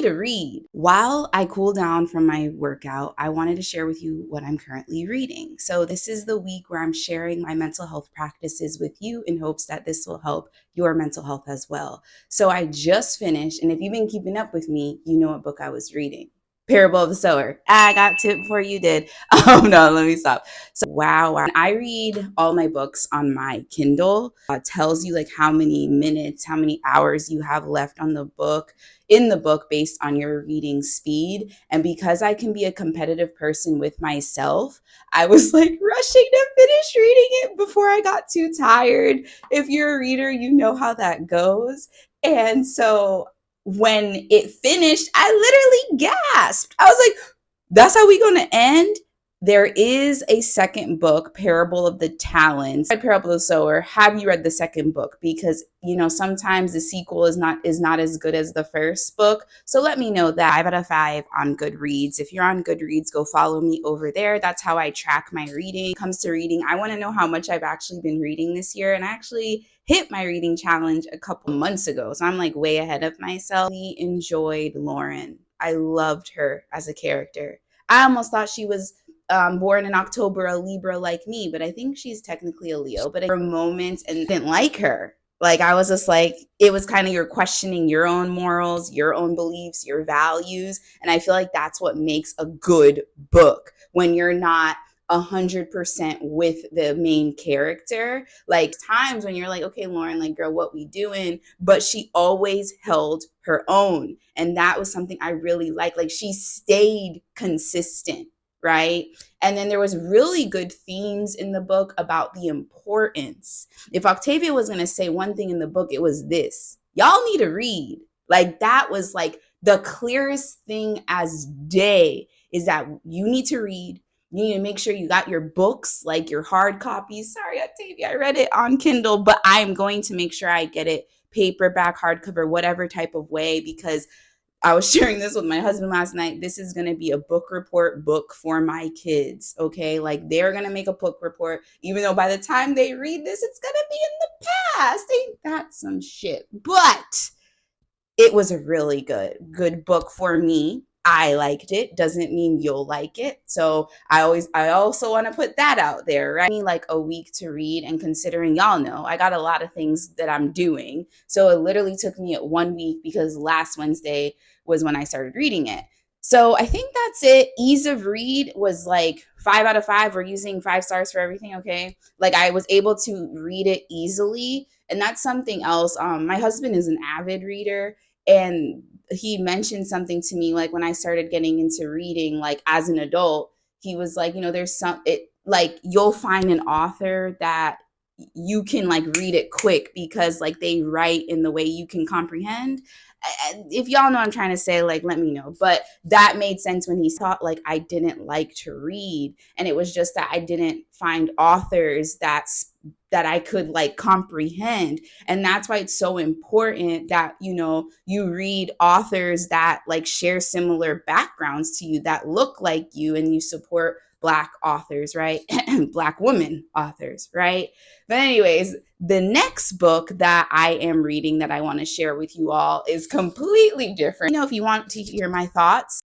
to read. While I cool down from my workout, I wanted to share with you what I'm currently reading. So this is the week where I'm sharing my mental health practices with you in hopes that this will help your mental health as well. So I just finished, and if you've been keeping up with me, you know what book I was reading. Parable of the Sower. I got to it before you did. No, let me stop. So, wow. I read all my books on my Kindle. It tells you like how many minutes, how many hours you have left on the book, in the book based on your reading speed. And because I can be a competitive person with myself, I was like rushing to finish reading it before I got too tired. If you're a reader, you know how that goes. And so when it finished, I literally gasped. I was like, that's how we going to end? There is a second book, Parable of the Talents. Parable of the Sower. Have you read the second book? Because, sometimes the sequel is not as good as the first book. So let me know that. 5 out of 5 on Goodreads. If you're on Goodreads, go follow me over there. That's how I track my reading. When it comes to reading, I want to know how much I've actually been reading this year. And I actually hit my reading challenge a couple months ago. So I'm like way ahead of myself. I really enjoyed Lauren. I loved her as a character. I almost thought she was born in October, a Libra like me, but I think she's technically a Leo. But for moments, and didn't like her. Like, I was just like, it was kind of you're questioning your own morals, your own beliefs, your values. And I feel like that's what makes a good book, when you're not 100% with the main character. Like times when you're like, okay, Lauren, like, girl, what we doing? But she always held her own. And that was something I really liked. Like, she stayed consistent. Right. And then there was really good themes in the book about the importance. If Octavia was going to say one thing in the book, it was this: y'all need to read. Like, that was like the clearest thing as day, is that you need to read. You need to make sure you got your books, like your hard copies. Sorry, Octavia, I read it on Kindle, but I'm going to make sure I get it paperback, hardcover, whatever type of way, because I was sharing this with my husband last night. This is going to be a book report book for my kids. Okay. Like, they're going to make a book report, even though by the time they read this, it's going to be in the past. Ain't that some shit? But it was a really good book for me. I liked it. Doesn't mean you'll like it. So I also want to put that out there, right? I mean, like a week to read, and considering y'all know I got a lot of things that I'm doing. So it literally took me 1 week, because last Wednesday was when I started reading it. So I think that's it. Ease of read was like 5 out of 5. We're using 5 stars for everything. Okay. Like, I was able to read it easily. And that's something else. My husband is an avid reader, and he mentioned something to me, like when I started getting into reading, like as an adult, he was like, there's like you'll find an author that you can like read it quick, because like they write in the way you can comprehend. If y'all know what I'm trying to say, like, let me know. But that made sense when he thought like I didn't like to read, and it was just that I didn't find authors that I could like comprehend. And that's why it's so important that, you read authors that like share similar backgrounds to you, that look like you, and you support Black authors, right? Black women authors, right? But anyways, the next book that I am reading that I want to share with you all is completely different. If you want to hear my thoughts,